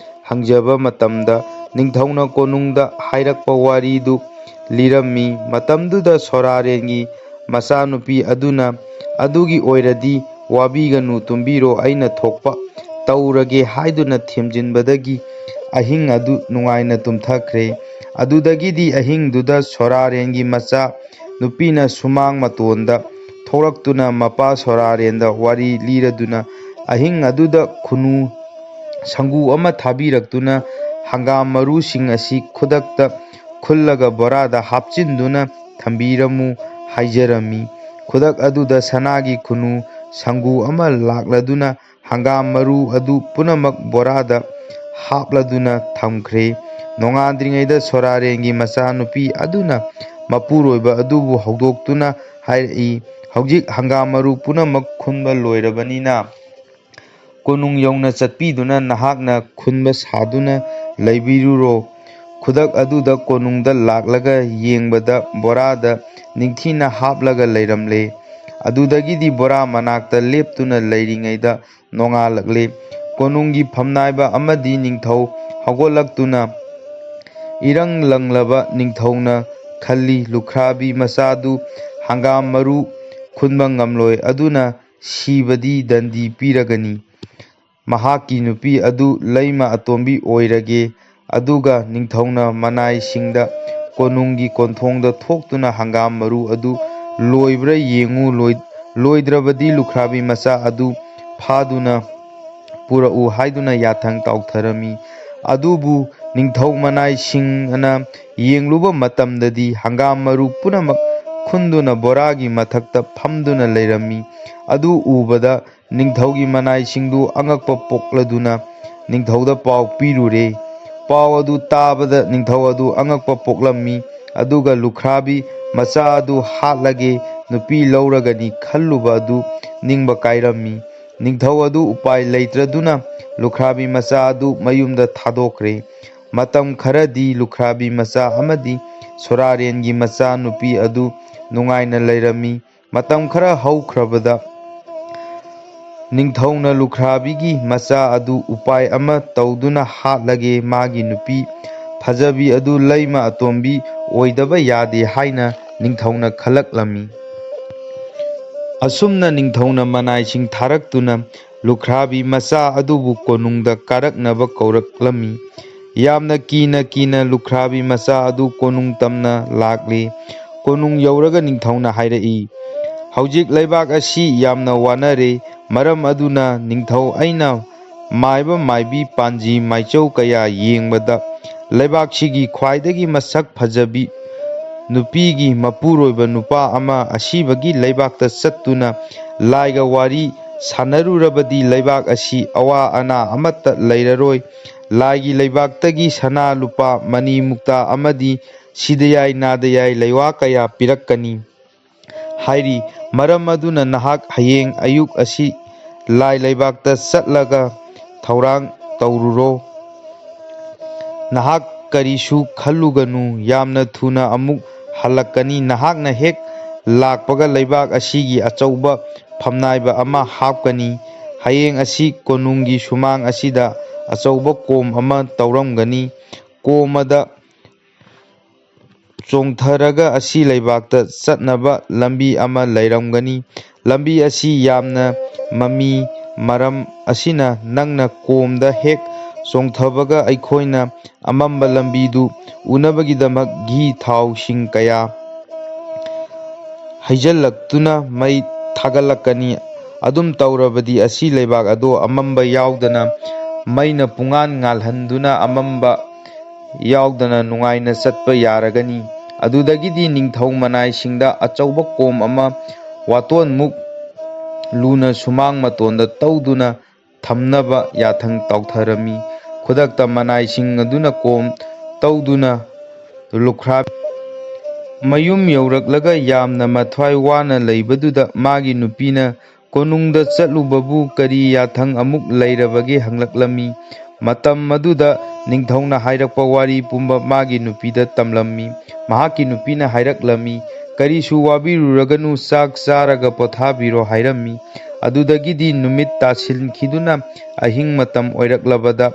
ꯍꯪꯖꯕ ꯃꯇꯝꯗ ꯅꯤꯡꯊꯧꯅ ꯀꯣꯅꯨꯡꯗ ꯍꯥꯏꯔꯛꯄ ꯋꯥꯔꯤꯗꯨ ꯂꯤꯔꯝꯃꯤ꯫ ꯃꯇꯝꯗꯨꯗ ꯁꯣꯔꯥꯔꯦꯟꯒꯤ ꯃꯆꯥꯅꯨꯄꯤ ꯑꯗꯨꯅ "ꯑꯗꯨꯒꯤ ꯑꯣꯏꯔꯗꯤ ꯋꯥꯕꯤꯒꯅꯨ, ꯇꯨꯝꯕꯤꯔꯣ, ꯑꯩꯅ ꯊꯣꯛꯄ ꯇꯧꯔꯒꯦ" ꯍꯥꯏꯗꯨꯅ ꯊꯦꯝꯖꯤꯟꯕꯗꯒꯤ ꯑꯍꯤꯡ ꯑꯗꯨ ꯅꯨꯡꯉꯥꯏꯅ ꯇꯨꯝꯊꯈ꯭ꯔꯦ꯫ ꯑꯗꯨꯗꯒꯤꯗꯤ ꯑꯍꯤꯡꯗꯨꯗ ꯁꯣꯔꯥꯔꯦꯟꯒꯤ ꯃꯆꯥ ꯅꯨꯄꯤꯅ ꯁꯨꯃꯥꯡ ꯃꯇꯣꯟꯗ ꯊꯣꯛꯂꯛꯇꯨꯅ ꯃꯄꯥ ꯁꯣꯔꯥꯔꯦꯟꯗ ꯋꯥꯔꯤ ꯂꯤꯔꯗꯨꯅ ꯑꯍꯤꯡ ꯑꯗꯨꯗ ꯈꯨꯅꯨ ꯁꯪꯒꯨ ꯑꯃ ꯊꯥꯕꯤꯔꯛꯇꯨꯅ "ꯍꯪꯒꯥꯝ ꯃꯔꯨꯁꯤꯡ ꯑꯁꯤ ꯈꯨꯗꯛꯇ ꯈꯨꯜꯂꯒ ꯕꯣꯔꯥꯗ ꯍꯥꯞꯆꯤꯟꯗꯨꯅ ꯊꯝꯕꯤꯔꯝꯃꯨ" ꯍꯥꯏꯖꯔꯝꯃꯤ꯫ ꯈꯨꯗꯛ ꯑꯗꯨꯗ ꯁꯅꯥꯒꯤ ꯈꯨꯅꯨ ꯁꯪꯒꯨ ꯑꯃ ꯂꯥꯛꯂꯗꯨꯅ ꯍꯪꯒꯥꯝ ꯃꯔꯨ ꯑꯗꯨ ꯄꯨꯝꯅꯃꯛ ꯕꯣꯔꯥꯗ ꯍꯥꯞꯂꯗꯨꯅ ꯊꯝꯈ꯭ꯔꯦ꯫ ꯅꯣꯡꯉꯥꯟꯗ꯭ꯔꯤꯉꯩꯗ ꯁꯣꯔꯥꯔꯦꯟꯒꯤ ꯃꯆꯥꯅꯨꯄꯤ ꯑꯗꯨꯅ ꯃꯄꯨꯔꯣꯏꯕ ꯑꯗꯨꯕꯨ ꯍꯧꯗꯣꯛꯇꯨꯅ ꯍꯥꯏꯔꯛꯏ, "ꯍꯧꯖꯤꯛ ꯍꯪꯒꯥꯝ ꯃꯔꯨ ꯄꯨꯝꯅꯃꯛ ꯈꯨꯟꯕ ꯂꯣꯏꯔꯕꯅꯤꯅ ꯀꯣꯅꯨꯡ ꯌꯧꯅ ꯆꯠꯄꯤꯗꯨꯅ ꯅꯍꯥꯛꯅ ꯈꯨꯟꯕ ꯁꯥꯗꯨꯅ ꯂꯩꯕꯤꯔꯨꯔꯣ"꯫ ꯈꯨꯗꯛ ꯑꯗꯨꯗ ꯀꯣꯅꯨꯡꯗ ꯂꯥꯛꯂꯒ ꯌꯦꯡꯕꯗ ꯕꯣꯔꯥꯗ ꯅꯤꯡꯊꯤꯅ ꯍꯥꯞꯂꯒ ꯂꯩꯔꯝꯂꯦ꯫ ꯑꯗꯨꯗꯒꯤꯗꯤ ꯕꯣꯔꯥ ꯃꯅꯥꯛꯇ ꯂꯦꯞꯇꯨꯅ ꯂꯩꯔꯤꯉꯩꯗ ꯅꯣꯡꯉꯥꯜꯂꯛꯂꯦ꯫ ꯀꯣꯅꯨꯡꯒꯤ ꯐꯝꯅꯥꯏꯕ ꯑꯃꯗꯤ ꯅꯤꯡꯊꯧ ꯍꯧꯒꯠꯂꯛꯇꯨꯅ ꯏꯔꯪ ꯂꯪꯂꯕ ꯅꯤꯡꯊꯧꯅ ꯈꯜꯂꯤ, ꯂꯨꯈ꯭ꯔꯥꯕꯤ ꯃꯆꯥꯗꯨ ꯍꯪꯒꯥꯝ ꯃꯔꯨ ꯈꯨꯟꯕ ꯉꯝꯂꯣꯏ, ꯑꯗꯨꯅ ꯁꯤꯕꯗꯤ ꯗꯟꯗꯤ ꯄꯤꯔꯒꯅꯤ꯫ ꯃꯍꯥꯛꯀꯤ ꯅꯨꯄꯤ ꯑꯗꯨ ꯂꯩꯃ ꯑꯇꯣꯝꯕꯤ ꯑꯣꯏꯔꯒꯦ꯫ ꯑꯗꯨꯒ ꯅꯤꯡꯊꯧꯅ ꯃꯅꯥꯏꯁꯤꯡꯗ ꯀꯣꯅꯨꯡꯒꯤ ꯀꯣꯟꯊꯣꯡꯗ ꯊꯣꯛꯇꯨꯅ ꯍꯪꯒꯥꯝ ꯃꯔꯨ ꯑꯗꯨ ꯂꯣꯏꯕ꯭ꯔꯥ ꯌꯦꯡꯉꯨ, ꯂꯣꯏꯗ꯭ꯔꯕꯗꯤ ꯂꯨꯈ꯭ꯔꯥꯕꯤ ꯃꯆꯥ ꯑꯗꯨ ꯐꯥꯗꯨꯅ ꯄꯨꯔꯛꯎ ꯍꯥꯏꯗꯨꯅ ꯌꯥꯊꯪ ꯇꯥꯎꯊꯔꯝꯃꯤ꯫ ꯑꯗꯨꯕꯨ ꯅꯤꯡꯊꯧ ꯃꯅꯥꯏꯁꯤꯡꯅ ꯌꯦꯡꯂꯨꯕ ꯃꯇꯝꯗꯗꯤ ꯍꯪꯒꯥꯝ ꯃꯔꯨ ꯄꯨꯝꯅꯃꯛ ꯈꯨꯟꯗꯨꯅ ꯕꯣꯔꯥꯒꯤ ꯃꯊꯛꯇ ꯐꯝꯗꯨꯅ ꯂꯩꯔꯝꯃꯤ꯫ ꯑꯗꯨ ꯎꯕꯗ ꯅꯤꯡꯊꯧꯒꯤ ꯃꯅꯥꯏꯁꯤꯡꯗꯨ ꯑꯉꯛꯄ ꯄꯣꯛꯂꯗꯨꯅ ꯅꯤꯡꯊꯧꯗ ꯄꯥꯎ ꯄꯤꯔꯨꯔꯦ꯫ ꯄꯥꯎ ꯑꯗꯨ ꯇꯥꯕꯗ ꯅꯤꯡꯊꯧ ꯑꯗꯨ ꯑꯉꯛꯄ ꯄꯣꯛꯂꯝꯃꯤ꯫ ꯑꯗꯨꯒ ꯂꯨꯈ꯭ꯔꯥꯕꯤ ꯃꯆꯥ ꯑꯗꯨ ꯍꯥꯠꯂꯒꯦ, ꯅꯨꯄꯤ ꯂꯧꯔꯒꯅꯤ ꯈꯜꯂꯨꯕ ꯑꯗꯨ ꯅꯤꯡꯕ ꯀꯥꯏꯔꯝꯃꯤ꯫ ꯅꯤꯡꯊꯧ ꯑꯗꯨ ꯎꯄꯥꯏ ꯂꯩꯇ꯭ꯔꯗꯨꯅ ꯂꯨꯈ꯭ꯔꯥꯕꯤ ꯃꯆꯥ ꯑꯗꯨ ꯃꯌꯨꯝꯗ ꯊꯥꯗꯣꯛꯈ꯭ꯔꯦ꯫ ꯃꯇꯝ ꯈꯔꯗꯤ ꯂꯨꯈ꯭ꯔꯥꯕꯤ ꯃꯆꯥ ꯑꯃꯗꯤ ꯁꯣꯔꯥꯔꯦꯟꯒꯤ ꯃꯆꯥ ꯅꯨꯄꯤ ꯑꯗꯨ ꯅꯨꯡꯉꯥꯏꯅ ꯂꯩꯔꯝꯃꯤ꯫ ꯃꯇꯝ ꯈꯔ ꯍꯧꯈ꯭ꯔꯕꯗ ꯅꯤꯡꯊꯧꯅ ꯂꯨꯈ꯭ꯔꯥꯕꯤꯒꯤ ꯃꯆꯥ ꯑꯗꯨ ꯎꯄꯥꯏ ꯑꯃ ꯇꯧꯗꯨꯅ ꯍꯥꯠꯂꯒꯦ, ꯃꯥꯒꯤ ꯅꯨꯄꯤ ꯐꯖꯕꯤ ꯑꯗꯨ ꯂꯩꯃ ꯑꯇꯣꯝꯕꯤ ꯑꯣꯏꯗꯕ ꯌꯥꯗꯦ ꯍꯥꯏꯅ ꯅꯤꯡꯊꯧꯅ ꯈꯜꯂꯛꯂꯝꯃꯤ꯫ ꯑꯁꯨꯝꯅ ꯅꯤꯡꯊꯧꯅ ꯃꯅꯥꯏꯁꯤꯡ ꯊꯥꯔꯛꯇꯨꯅ ꯂꯨꯈ꯭ꯔꯥꯕꯤ ꯃꯆꯥ ꯑꯗꯨꯕꯨ ꯀꯣꯅꯨꯡꯗ ꯀꯥꯔꯛꯅꯕ ꯀꯧꯔꯛꯂꯝꯃꯤ꯫ ꯌꯥꯝꯅ ꯀꯤꯅ ꯀꯤꯅ ꯂꯨꯈ꯭ꯔꯥꯕꯤ ꯃꯆꯥ ꯑꯗꯨ ꯀꯣꯅꯨꯡ ꯇꯝꯅ ꯂꯥꯛꯂꯦ꯫ ꯀꯣꯅꯨꯡ ꯌꯧꯔꯒ ꯅꯤꯡꯊꯧꯅ ꯍꯥꯏꯔꯛꯏ, "ꯍꯧꯖꯤꯛ ꯂꯩꯕꯥꯛ ꯑꯁꯤ ꯌꯥꯝꯅ ꯋꯥꯅꯔꯦ꯫ ꯃꯔꯝ ꯑꯗꯨꯅ ꯅꯤꯡꯊꯧ ꯑꯩꯅ ꯃꯥꯏꯕ ꯃꯥꯏꯕꯤ ꯄꯥꯟꯖꯤ ꯃꯥꯏꯆꯧ ꯀꯌꯥ ꯌꯦꯡꯕꯗ ꯂꯩꯕꯥꯛꯁꯤꯒꯤ ꯈ꯭ꯋꯥꯏꯗꯒꯤ ꯃꯁꯛ ꯐꯖꯕꯤ ꯅꯨꯄꯤꯒꯤ ꯃꯄꯨꯔꯣꯏꯕ ꯅꯨꯄꯥ ꯑꯃ ꯑꯁꯤꯕꯒꯤ ꯂꯩꯕꯥꯛꯇ ꯆꯠꯇꯨꯅ ꯂꯥꯏꯒ ꯋꯥꯔꯤ ꯁꯥꯅꯔꯨꯔꯕꯗꯤ ꯂꯩꯕꯥꯛ ꯑꯁꯤ ꯑꯋꯥ ꯑꯅꯥ ꯑꯃꯠꯇ ꯂꯩꯔꯔꯣꯏ꯫ ꯂꯥꯏꯒꯤ ꯂꯩꯕꯥꯛꯇꯒꯤ ꯁꯅꯥ ꯂꯨꯄꯥ ꯃꯅꯤ ꯃꯨꯛꯇꯥ ꯑꯃꯗꯤ ꯁꯤꯗꯌꯥꯏ ꯅꯥꯗꯌꯥꯏ ꯂꯩꯋꯥ ꯀꯌꯥ ꯄꯤꯔꯛꯀꯅꯤ ꯍꯥꯏꯔꯤ꯫ ꯃꯔꯝ ꯑꯗꯨꯅ ꯅꯍꯥꯛ ꯍꯌꯦꯡ ꯑꯌꯨꯛ ꯑꯁꯤ ꯂꯥꯏ ꯂꯩꯕꯥꯛꯇ ꯆꯠꯂꯒ ꯊꯧꯔꯥꯡ ꯇꯧꯔꯨꯔꯣ꯫ ꯅꯍꯥꯛ ꯀꯔꯤꯁꯨ ꯈꯜꯂꯨꯒꯅꯨ, ꯌꯥꯝꯅ ꯊꯨꯅ ꯑꯃꯨꯛ ꯍꯜꯂꯛꯀꯅꯤ꯫ ꯅꯍꯥꯛꯅ ꯍꯦꯛ ꯂꯥꯛꯄꯒ ꯂꯩꯕꯥꯛ ꯑꯁꯤꯒꯤ ꯑꯆꯧꯕ ꯐꯝꯅꯥꯏꯕ ꯑꯃ ꯍꯥꯞꯀꯅꯤ꯫ ꯍꯌꯦꯡ ꯑꯁꯤ ꯀꯣꯅꯨꯡꯒꯤ ꯁꯨꯃꯥꯡ ꯑꯁꯤꯗ ꯑꯆꯧꯕ ꯀꯣꯝ ꯑꯃ ꯇꯧꯔꯝꯒꯅꯤ꯫ ꯀꯣꯝ ꯑꯗ ꯆꯣꯡꯊꯔꯒ ꯑꯁꯤ ꯂꯩꯕꯥꯛꯇ ꯆꯠꯅꯕ ꯂꯝꯕꯤ ꯑꯃ ꯂꯩꯔꯝꯒꯅꯤ꯫ ꯂꯝꯕꯤ ꯑꯁꯤ ꯌꯥꯝꯅ ꯃꯝꯃꯤ꯫ ꯃꯔꯝ ꯑꯁꯤꯅ ꯅꯪꯅ ꯀꯣꯝꯗ ꯍꯦꯛ ꯆꯣꯡꯊꯕꯒ ꯑꯩꯈꯣꯏꯅ ꯑꯃꯝꯕ ꯂꯝꯕꯤꯗꯨ ꯎꯅꯕꯒꯤꯗꯃꯛ ꯘꯤ ꯊꯥꯎ ꯁꯤꯡ ꯀꯌꯥ ꯍꯩꯖꯜꯂꯛꯇꯨꯅ ꯃꯩ ꯊꯥꯒꯠꯂꯛꯀꯅꯤ꯫ ꯑꯗꯨꯝ ꯇꯧꯔꯕꯗꯤ ꯑꯁꯤ ꯂꯩꯕꯥꯛ ꯑꯗꯨ ꯑꯃꯝꯕ ꯌꯥꯎꯗꯅ ꯃꯩꯅ ꯄꯨꯡꯉꯥꯟ ꯉꯥꯜꯍꯟꯗꯨꯅ ꯑꯃꯝꯕ ꯌꯥꯎꯗꯅ ꯅꯨꯡꯉꯥꯏꯅ ꯆꯠꯄ ꯌꯥꯔꯒꯅꯤ꯫ ꯑꯗꯨꯗꯒꯤꯗꯤ ꯅꯤꯡꯊꯧ ꯃꯅꯥꯏꯁꯤꯡꯗ ꯑꯆꯧꯕ ꯀꯣꯝ ꯑꯃ ꯋꯥꯇꯣꯟꯃꯨꯛ ꯂꯨꯅ ꯁꯨꯃꯥꯡ ꯃꯇꯣꯟꯗ ꯇꯧꯗꯨꯅ ꯊꯝꯅꯕ ꯌꯥꯊꯪ ꯇꯥꯎꯊꯔꯝꯃꯤ꯫ ꯈꯨꯗꯛꯇ ꯃꯅꯥꯏꯁꯤꯡ ꯑꯗꯨꯅ ꯀꯣꯝ ꯇꯧꯗꯨꯅ ꯂꯨꯈ꯭ꯔꯥꯕꯤ ꯃꯌꯨꯝ ꯌꯧꯔꯛꯂꯒ ꯌꯥꯝꯅ ꯃꯊ꯭ꯋꯥꯏ ꯋꯥꯅ ꯂꯩꯕꯗꯨꯗ ꯃꯥꯒꯤ ꯅꯨꯄꯤꯅ ꯀꯣꯅꯨꯡꯗ ꯆꯠꯂꯨꯕꯕꯨ ꯀꯔꯤ ꯌꯥꯊꯪ ꯑꯃꯨꯛ ꯂꯩꯔꯕꯒꯦ ꯍꯪꯂꯛꯂꯝꯃꯤ꯫ ꯃꯇꯝ ꯑꯗꯨꯗ ꯅꯤꯡꯊꯧꯅ ꯍꯥꯏꯔꯛꯄ ꯋꯥꯔꯤ ꯄꯨꯝꯕ ꯃꯥꯒꯤ ꯅꯨꯄꯤꯗ ꯇꯝꯂꯝꯃꯤ꯫ ꯃꯍꯥꯛꯀꯤ ꯅꯨꯄꯤꯅ ꯍꯥꯏꯔꯛꯂꯝꯃꯤ, ꯀꯔꯤꯁꯨ ꯋꯥꯕꯤꯔꯨꯔꯒꯅꯨ, ꯆꯥꯛ ꯆꯥꯔꯒ ꯄꯣꯊꯥꯕꯤꯔꯣ ꯍꯥꯏꯔꯝꯃꯤ꯫ ꯑꯗꯨꯗꯒꯤꯗꯤ ꯅꯨꯃꯤꯠ ꯇꯥꯁꯤꯟꯈꯤꯗꯨꯅ ꯑꯍꯤꯡ ꯃꯇꯝ ꯑꯣꯏꯔꯛꯂꯕꯗ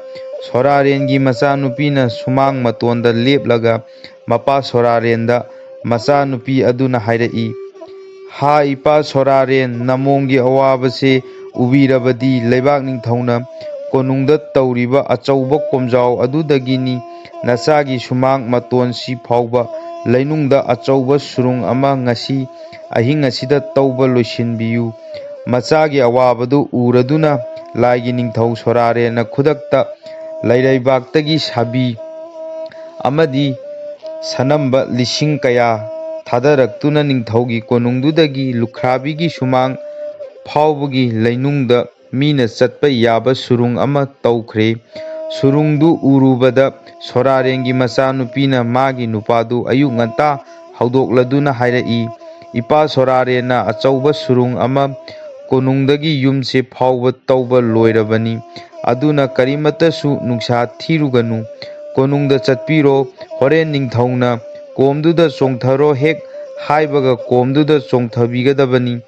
ꯁꯣꯔꯥꯔꯦꯟꯒꯤ ꯃꯆꯥꯅꯨꯄꯤꯅ ꯁꯨꯃꯥꯡ ꯃꯇꯣꯟꯗ ꯂꯦꯞꯂꯒ ꯃꯄꯥ ꯁꯣꯔꯥꯔꯦꯟꯗ ꯃꯆꯥꯅꯨꯄꯤ ꯑꯗꯨꯅ ꯍꯥꯏꯔꯛꯏ, ꯍꯥ ꯏꯄꯥ ꯁꯣꯔꯥꯔꯦꯟ, ꯅꯃꯣꯝꯒꯤ ꯑꯋꯥꯕꯁꯦ ꯎꯕꯤꯔꯕꯗꯤ ꯂꯩꯕꯥꯛ ꯅꯤꯡꯊꯧꯅ ꯀꯣꯅꯨꯡꯗ ꯇꯧꯔꯤꯕ ꯑꯆꯧꯕ ꯀꯣꯝꯖꯥꯎ ꯑꯗꯨꯗꯒꯤꯅꯤ꯫ ꯅꯆꯥꯒꯤ ꯁꯨꯃꯥꯡ ꯃꯇꯣꯟꯁꯤ ꯐꯥꯎꯕ ꯂꯩꯅꯨꯡꯗ ꯑꯆꯧꯕ ꯁꯨꯔꯨꯡ ꯑꯃ ꯉꯁꯤ ꯑꯍꯤꯡ ꯑꯁꯤꯗ ꯇꯧꯕ ꯂꯣꯏꯁꯤꯟꯕꯤꯌꯨ꯫ ꯃꯆꯥꯒꯤ ꯑꯋꯥꯕꯗꯨ ꯎꯔꯗꯨꯅ ꯂꯥꯏꯒꯤ ꯅꯤꯡꯊꯧ ꯁꯣꯔꯥꯔꯦꯟꯅ ꯈꯨꯗꯛꯇ ꯂꯩꯔꯩꯕꯥꯛꯇꯒꯤ ꯁꯥꯕꯤ ꯑꯃꯗꯤ ꯁꯅꯝꯕ ꯂꯤꯁꯤꯡ ꯀꯌꯥ ꯊꯥꯗꯔꯛꯇꯨꯅ ꯅꯤꯡꯊꯧꯒꯤ ꯀꯣꯅꯨꯡꯗꯨꯗꯒꯤ ꯂꯨꯈ꯭ꯔꯥꯕꯤꯒꯤ ꯁꯨꯃꯥꯡ ꯐꯥꯎꯕꯒꯤ ꯂꯩꯅꯨꯡꯗ ꯃꯤꯅ ꯆꯠꯄ ꯌꯥꯕ ꯁꯨꯔꯨꯡ ꯑꯃ ꯇꯧꯈ꯭ꯔꯦ꯫ ꯁꯨꯔꯨꯡꯗꯨ ꯎꯔꯨꯕꯗ ꯁꯣꯔꯥꯔꯦꯟꯒꯤ ꯃꯆꯥꯅꯨꯄꯤꯅ ꯃꯥꯒꯤ ꯅꯨꯄꯥꯗꯨ ꯑꯌꯨꯛ ꯉꯟꯇꯥ ꯍꯧꯗꯣꯛꯂꯗꯨꯅ ꯍꯥꯏꯔꯛꯏ, ꯏꯄꯥ ꯁꯣꯔꯥꯔꯦꯟꯅ ꯑꯆꯧꯕ ꯁꯨꯔꯨꯡ ꯑꯃ ꯀꯣꯅꯨꯡꯗꯒꯤ ꯌꯨꯝꯁꯦ ꯐꯥꯎꯕ ꯇꯧꯕ ꯂꯣꯏꯔꯕꯅꯤ꯫ ꯑꯗꯨꯅ ꯀꯔꯤꯃꯠꯇꯁꯨ ꯅꯨꯡꯁꯥ ꯊꯤꯔꯨꯒꯅꯨ, ꯀꯣꯅꯨꯡꯗ ꯆꯠꯄꯤꯔꯣ꯫ ꯍꯣꯔꯦꯟ ꯅꯤꯡꯊꯧꯅ ꯀꯣꯝꯗꯨꯗ ꯆꯣꯡꯊꯔꯣ ꯍꯦꯛ ꯍꯥꯏꯕꯒ ꯀꯣꯝꯗꯨꯗ ꯆꯣꯡꯊꯕꯤꯒꯗꯕꯅꯤ꯫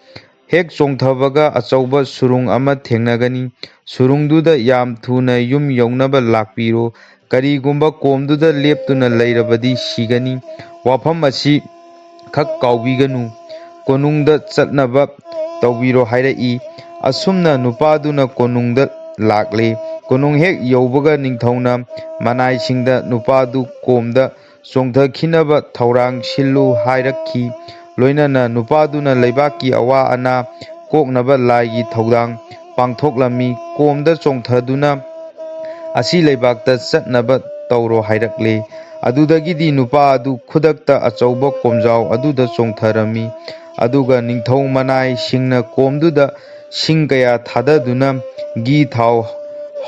ꯍꯦꯛ ꯆꯣꯡꯊꯕꯒ ꯑꯆꯧꯕ ꯁꯨꯔꯨꯡ ꯑꯃ ꯊꯦꯡꯅꯒꯅꯤ꯫ ꯁꯨꯔꯨꯡꯗꯨꯗ ꯌꯥꯝ ꯊꯨꯅ ꯌꯨꯝ ꯌꯧꯅꯕ ꯂꯥꯛꯄꯤꯔꯣ꯫ ꯀꯔꯤꯒꯨꯝꯕ ꯀꯣꯝꯗꯨꯗ ꯂꯦꯞꯇꯨꯅ ꯂꯩꯔꯕꯗꯤ ꯁꯤꯒꯅꯤ꯫ ꯋꯥꯐꯝ ꯑꯁꯤ ꯈꯛ ꯀꯥꯎꯕꯤꯒꯅꯨ, ꯀꯣꯅꯨꯡꯗ ꯆꯠꯅꯕ ꯇꯧꯕꯤꯔꯣ ꯍꯥꯏꯔꯛꯏ꯫ ꯑꯁꯨꯝꯅ ꯅꯨꯄꯥꯗꯨꯅ ꯀꯣꯅꯨꯡꯗ ꯂꯥꯛꯂꯦ꯫ ꯀꯣꯅꯨꯡ ꯍꯦꯛ ꯌꯧꯕꯒ ꯅꯤꯡꯊꯧꯅ ꯃꯅꯥꯏꯁꯤꯡꯗ ꯅꯨꯄꯥꯗꯨ ꯀꯣꯝꯗ ꯆꯣꯡꯊꯈꯤꯅꯕ ꯊꯧꯔꯥꯡ ꯁꯤꯜꯂꯨ ꯍꯥꯏꯔꯛꯈꯤ꯫ ꯂꯣꯏꯅꯅ ꯅꯨꯄꯥꯗꯨꯅ ꯂꯩꯕꯥꯛꯀꯤ ꯑꯋꯥ ꯑꯅꯥ ꯀꯣꯛꯅꯕ ꯂꯥꯏꯒꯤ ꯊꯧꯗꯥꯡ ꯄꯥꯡꯊꯣꯛꯂꯝꯃꯤ꯫ ꯀꯣꯝꯗ ꯆꯣꯡꯊꯗꯨꯅ ꯑꯁꯤ ꯂꯩꯕꯥꯛꯇ ꯆꯠꯅꯕ ꯇꯧꯔꯣ ꯍꯥꯏꯔꯛꯂꯦ꯫ ꯑꯗꯨꯗꯒꯤꯗꯤ ꯅꯨꯄꯥ ꯑꯗꯨ ꯈꯨꯗꯛꯇ ꯑꯆꯧꯕ ꯀꯣꯝꯖꯥꯎ ꯑꯗꯨꯗ ꯆꯣꯡꯊꯔꯝꯃꯤ꯫ ꯑꯗꯨꯒ ꯅꯤꯡꯊꯧ ꯃꯅꯥꯏꯁꯤꯡꯅ ꯀꯣꯝꯗꯨꯗ ꯁꯤꯡ ꯀꯌꯥ ꯊꯥꯗꯗꯨꯅ ꯘꯤ ꯊꯥꯎ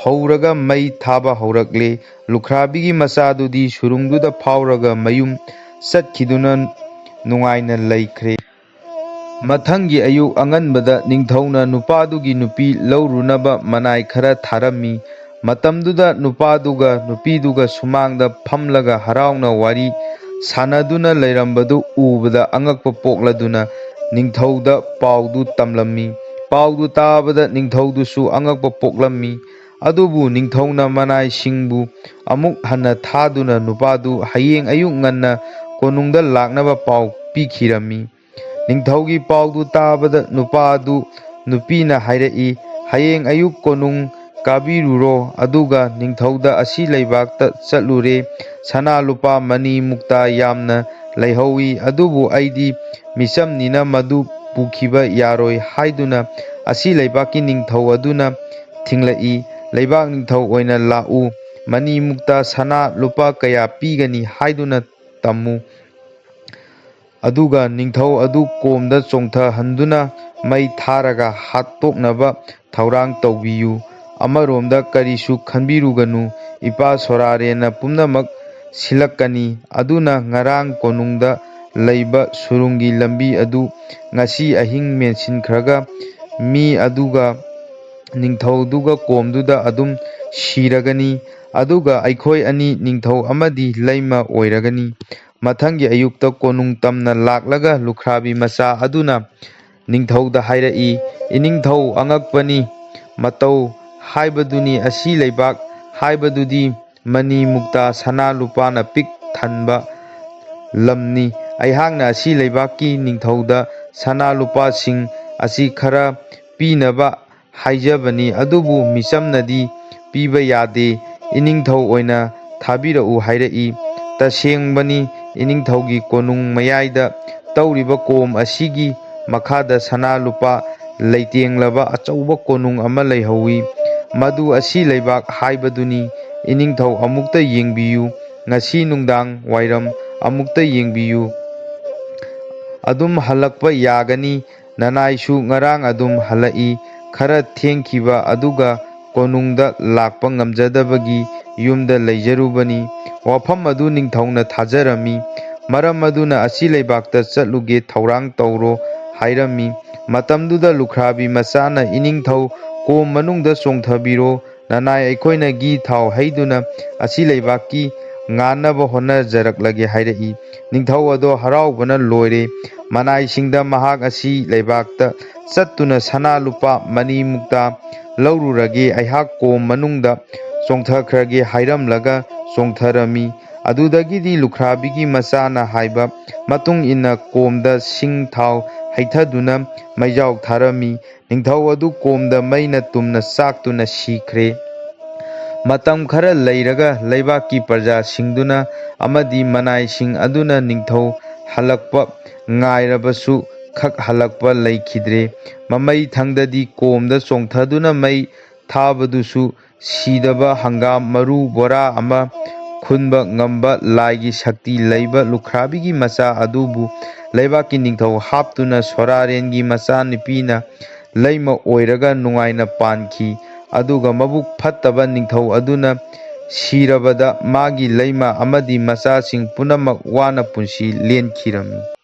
ꯍꯧꯔꯒ ꯃꯩ ꯊꯥꯕ ꯍꯧꯔꯛꯂꯦ꯫ ꯂꯨꯈ꯭ꯔꯥꯕꯤꯒꯤ ꯃꯆꯥꯗꯨꯗꯤ ꯁꯨꯔꯨꯡꯗꯨꯗ ꯐꯥꯎꯔꯒ ꯃꯌꯨꯝ ꯆꯠꯈꯤꯗꯨꯅ ꯅꯨꯡꯉꯥꯏꯅ ꯂꯩꯈ꯭ꯔꯦ꯫ ꯃꯊꯪꯒꯤ ꯑꯌꯨꯛ ꯑꯉꯟꯕꯗ ꯅꯤꯡꯊꯧꯅ ꯅꯨꯄꯥꯗꯨꯒꯤ ꯅꯨꯄꯤ ꯂꯧꯔꯨꯅꯕ ꯃꯅꯥꯏ ꯈꯔ ꯊꯥꯔꯝꯃꯤ꯫ ꯃꯇꯝꯗꯨꯗ ꯅꯨꯄꯥꯗꯨꯒ ꯅꯨꯄꯤꯗꯨꯒ ꯁꯨꯃꯥꯡꯗ ꯐꯝꯂꯒ ꯍꯔꯥꯎꯅ ꯋꯥꯔꯤ ꯁꯥꯅꯗꯨꯅ ꯂꯩꯔꯝꯕꯗꯨ ꯎꯕꯗ ꯑꯉꯛꯄ ꯄꯣꯛꯂꯗꯨꯅ ꯅꯤꯡꯊꯧꯗ ꯄꯥꯎꯗꯨ ꯇꯝꯂꯝꯃꯤ꯫ ꯄꯥꯎꯗꯨ ꯇꯥꯕꯗ ꯅꯤꯡꯊꯧꯗꯨꯁꯨ ꯑꯉꯛꯄ ꯄꯣꯛꯂꯝꯃꯤ꯫ ꯑꯗꯨꯕꯨ ꯅꯤꯡꯊꯧꯅ ꯃꯅꯥꯏꯁꯤꯡꯕꯨ ꯑꯃꯨꯛ ꯍꯟꯅ ꯊꯥꯗꯨꯅ ꯅꯨꯄꯥꯗꯨ ꯍꯌꯦꯡ ꯑꯌꯨꯛ ꯉꯟꯅ ꯀꯣꯅꯨꯡꯗ ꯂꯥꯛꯅꯕ ꯄꯥꯎ ꯄꯤꯈꯤꯔꯝꯃꯤ꯫ ꯅꯤꯡꯊꯧꯒꯤ ꯄꯥꯎꯗꯨ ꯇꯥꯕꯗ ꯅꯨꯄꯥꯗꯨ ꯅꯨꯄꯤꯅ ꯍꯥꯏꯔꯛꯏ, ꯍꯌꯦꯡ ꯑꯌꯨꯛ ꯀꯣꯅꯨꯡ ꯀꯥꯕꯤꯔꯨꯔꯣ, ꯑꯗꯨꯒ ꯅꯤꯡꯊꯧꯗ ꯑꯁꯤ ꯂꯩꯕꯥꯛꯇ ꯆꯠꯂꯨꯔꯦ, ꯁꯅꯥ ꯂꯨꯄꯥ ꯃꯅꯤ ꯃꯨꯛꯇꯥ ꯌꯥꯝꯅ ꯂꯩꯍꯧꯏ, ꯑꯗꯨꯕꯨ ꯑꯩꯗꯤ ꯃꯤꯆꯝꯅꯤꯅ ꯃꯗꯨ ꯄꯨꯈꯤꯕ ꯌꯥꯔꯣꯏ ꯍꯥꯏꯗꯨꯅ ꯑꯁꯤ ꯂꯩꯕꯥꯛꯀꯤ ꯅꯤꯡꯊꯧ ꯑꯗꯨꯅ ꯊꯤꯡꯂꯛꯏ꯫ ꯂꯩꯕꯥꯛ ꯅꯤꯡꯊꯧ ꯑꯣꯏꯅ ꯂꯥꯛꯎ, ꯃꯅꯤ ꯃꯨꯛꯇꯥ ꯁꯅꯥ ꯂꯨꯄꯥ ꯀꯌꯥ ꯄꯤꯒꯅꯤ ꯍꯥꯏꯗꯨꯅ ꯇꯝꯃꯨ꯫ ꯑꯗꯨꯒ ꯅꯤꯡꯊꯧ ꯑꯗꯨ ꯀꯣꯝꯗ ꯆꯣꯡꯊꯍꯟꯗꯨꯅ ꯃꯩ ꯊꯥꯔꯒ ꯍꯥꯠꯇꯣꯛꯅꯕ ꯊꯧꯔꯥꯡ ꯇꯧꯕꯤꯌꯨ꯫ ꯑꯃꯔꯣꯝꯗ ꯀꯔꯤꯁꯨ ꯈꯟꯕꯤꯔꯨꯒꯅꯨ, ꯏꯄꯥ ꯁꯣꯔꯥꯔꯦꯟꯅ ꯄꯨꯝꯅꯃꯛ ꯁꯤꯜꯂꯛꯀꯅꯤ꯫ ꯑꯗꯨꯅ ꯉꯔꯥꯡ ꯀꯣꯅꯨꯡꯗ ꯂꯩꯕ ꯁꯨꯔꯨꯡꯒꯤ ꯂꯝꯕꯤ ꯑꯗꯨ ꯉꯁꯤ ꯑꯍꯤꯡ ꯃꯦꯟꯁꯤꯟꯈ꯭ꯔꯒ ꯃꯤ ꯑꯗꯨꯒ ꯅꯤꯡꯊꯧꯗꯨꯒ ꯀꯣꯝꯗꯨꯗ ꯑꯗꯨꯝ ꯁꯤꯔꯒꯅꯤ꯫ ꯑꯗꯨꯒ ꯑꯩꯈꯣꯏ ꯑꯅꯤ ꯅꯤꯡꯊꯧ ꯑꯃꯗꯤ ꯂꯩꯃ ꯑꯣꯏꯔꯒꯅꯤ꯫ ꯃꯊꯪꯒꯤ ꯑꯌꯨꯛꯇ ꯀꯣꯅꯨꯡ ꯇꯝꯅ ꯂꯥꯛꯂꯒ ꯂꯨꯈ꯭ꯔꯥꯕꯤ ꯃꯆꯥ ꯑꯗꯨꯅ ꯅꯤꯡꯊꯧꯗ ꯍꯥꯏꯔꯛꯏ, ꯏꯅꯤꯡꯊꯧ ꯑꯉꯛꯄꯅꯤ, ꯃꯇꯧ ꯍꯥꯏꯕꯗꯨꯅꯤ ꯑꯁꯤ ꯂꯩꯕꯥꯛ ꯍꯥꯏꯕꯗꯨꯗꯤ ꯃꯅꯤ ꯃꯨꯛꯇꯥ ꯁꯅꯥ ꯂꯨꯄꯥꯅ ꯄꯤꯛ ꯊꯟꯕ ꯂꯝꯅꯤ꯫ ꯑꯩꯍꯥꯛꯅ ꯑꯁꯤ ꯂꯩꯕꯥꯛꯀꯤ ꯅꯤꯡꯊꯧꯗ ꯁꯅꯥ ꯂꯨꯄꯥꯁꯤꯡ ꯑꯁꯤ ꯈꯔ ꯄꯤꯅꯕ ꯍꯥꯏꯖꯕꯅꯤ, ꯑꯗꯨꯕꯨ ꯃꯤꯆꯝꯅꯗꯤ ꯄꯤꯕ ꯌꯥꯗꯦ, ꯏꯅꯤꯡꯊꯧ ꯑꯣꯏꯅ ꯊꯥꯕꯤꯔꯛꯎ ꯍꯥꯏꯔꯛꯏ꯫ ꯇꯁꯦꯡꯕꯅꯤ ꯏꯅꯤꯡꯊꯧꯒꯤ ꯀꯣꯅꯨꯡ ꯃꯌꯥꯏꯗ ꯇꯧꯔꯤꯕ ꯀꯣꯝ ꯑꯁꯤꯒꯤ ꯃꯈꯥꯗ ꯁꯅꯥ ꯂꯨꯄꯥ ꯂꯩꯇꯦꯡꯂꯕ ꯑꯆꯧꯕ ꯀꯣꯅꯨꯡ ꯑꯃ ꯂꯩꯍꯧꯏ꯫ ꯃꯗꯨ ꯑꯁꯤ ꯂꯩꯕꯥꯛ ꯍꯥꯏꯕꯗꯨꯅꯤ꯫ ꯏꯅꯤꯡꯊꯧ ꯑꯃꯨꯛꯇ ꯌꯦꯡꯕꯤꯌꯨ, ꯉꯁꯤ ꯅꯨꯡꯗꯥꯡ ꯋꯥꯏꯔꯝ ꯑꯃꯨꯛꯇ ꯌꯦꯡꯕꯤꯌꯨ, ꯑꯗꯨꯝ ꯍꯜꯂꯛꯄ ꯌꯥꯒꯅꯤ꯫ ꯅꯅꯥꯏꯁꯨ ꯉꯔꯥꯡ ꯑꯗꯨꯝ ꯍꯜꯂꯛꯏ, ꯈꯔ ꯊꯦꯡꯈꯤꯕ ꯑꯗꯨꯒ ꯀꯣꯅꯨꯡꯗ ꯂꯥꯛꯄ ꯉꯝꯖꯗꯕꯒꯤ ꯌꯨꯝꯗ ꯂꯩꯖꯔꯨꯕꯅꯤ꯫ ꯋꯥꯐꯝ ꯑꯗꯨ ꯅꯤꯡꯊꯧꯅ ꯊꯥꯖꯔꯝꯃꯤ꯫ ꯃꯔꯝ ꯑꯗꯨꯅ ꯑꯁꯤ ꯂꯩꯕꯥꯛꯇ ꯆꯠꯂꯨꯒꯦ ꯊꯧꯔꯥꯡ ꯇꯧꯔꯣ ꯍꯥꯏꯔꯝꯃꯤ꯫ ꯃꯇꯝꯗꯨꯗ ꯂꯨꯈ꯭ꯔꯥꯕꯤ ꯃꯆꯥꯅ ꯏꯅꯤꯡꯊꯧ ꯀꯣꯝ ꯃꯅꯨꯡꯗ ꯆꯣꯡꯊꯕꯤꯔꯣ, ꯅꯅꯥꯏ ꯑꯩꯈꯣꯏꯅ ꯘꯤ ꯊꯥꯎ ꯍꯩꯗꯨꯅ ꯑꯁꯤ ꯂꯩꯕꯥꯛꯀꯤ ꯉꯥꯟꯅꯕ ꯍꯣꯠꯅꯖꯔꯛꯂꯒꯦ ꯍꯥꯏꯔꯛꯏ꯫ ꯅꯤꯡꯊꯧ ꯑꯗꯣ ꯍꯔꯥꯎꯕꯅ ꯂꯣꯏꯔꯦ꯫ ꯃꯅꯥꯏꯁꯤꯡꯗ ꯃꯍꯥꯛ ꯑꯁꯤ ꯂꯩꯕꯥꯛꯇ ꯆꯠꯇꯨꯅ ꯁꯅꯥ ꯂꯨꯄꯥ ꯃꯅꯤ ꯃꯨꯛꯇ ꯂꯧꯔꯨꯔꯒꯦ, ꯑꯩꯍꯥꯛ ꯀꯣꯝ ꯃꯅꯨꯡꯗ ꯆꯣꯡꯊꯈ꯭ꯔꯒꯦ ꯍꯥꯏꯔꯝꯂꯒ ꯆꯣꯡꯊꯔꯝꯃꯤ꯫ ꯑꯗꯨꯗꯒꯤꯗꯤ ꯂꯨꯈ꯭ꯔꯥꯕꯤꯒꯤ ꯃꯆꯥꯅ ꯍꯥꯏꯕ ꯃꯇꯨꯡ ꯏꯟꯅ ꯀꯣꯝꯗ ꯁꯤꯡ ꯊꯥꯎ ꯍꯩꯊꯗꯨꯅ ꯃꯩꯖꯥꯎ ꯊꯥꯔꯝꯃꯤ꯫ ꯅꯤꯡꯊꯧ ꯑꯗꯨ ꯀꯣꯝꯗ ꯃꯩꯅ ꯇꯨꯝꯅ ꯆꯥꯛꯇꯨꯅ ꯁꯤꯈ꯭ꯔꯦ꯫ ꯃꯇꯝ ꯈꯔ ꯂꯩꯔꯒ ꯂꯩꯕꯥꯛꯀꯤ ꯄ꯭ꯔꯖꯥꯁꯤꯡꯗꯨꯅ ꯑꯃꯗꯤ ꯃꯅꯥꯏꯁꯤꯡ ꯑꯗꯨꯅ ꯅꯤꯡꯊꯧ ꯍꯜꯂꯛꯄ ꯉꯥꯏꯔꯕꯁꯨ ꯈꯛ ꯍꯜꯂꯛꯄ ꯂꯩꯈꯤꯗ꯭ꯔꯦ꯫ ꯃꯃꯩ ꯊꯪꯗꯗꯤ ꯀꯣꯝꯗ ꯆꯣꯡꯊꯗꯨꯅ ꯃꯩ ꯊꯥꯕꯗꯨꯁꯨ ꯁꯤꯗꯕ ꯍꯪꯒꯥꯝ ꯃꯔꯨ ꯕꯣꯔꯥ ꯑꯃ ꯈꯨꯟꯕ ꯉꯝꯕ ꯂꯥꯏꯒꯤ ꯁꯛꯇꯤ ꯂꯩꯕ ꯂꯨꯈ꯭ꯔꯥꯕꯤꯒꯤ ꯃꯆꯥ ꯑꯗꯨꯕꯨ ꯂꯩꯕꯥꯛꯀꯤ ꯅꯤꯡꯊꯧ ꯍꯥꯞꯇꯨꯅ ꯁꯣꯔꯥꯔꯦꯟꯒꯤ ꯃꯆꯥꯅꯨꯄꯤꯅ ꯂꯩꯃ ꯑꯣꯏꯔꯒ ꯅꯨꯡꯉꯥꯏꯅ ꯄꯥꯟꯈꯤ꯫ ꯑꯗꯨꯒ ꯃꯕꯨꯛ ꯐꯠꯇꯕ ꯅꯤꯡꯊꯧ ꯑꯗꯨꯅ ꯁꯤꯔꯕꯗ ꯃꯥꯒꯤ ꯂꯩꯃ ꯑꯃꯗꯤ ꯃꯆꯥꯁꯤꯡ ꯄꯨꯝꯅꯃꯛ ꯋꯥꯅ ꯄꯨꯟꯁꯤ ꯂꯦꯟꯈꯤꯔꯝꯃꯤ꯫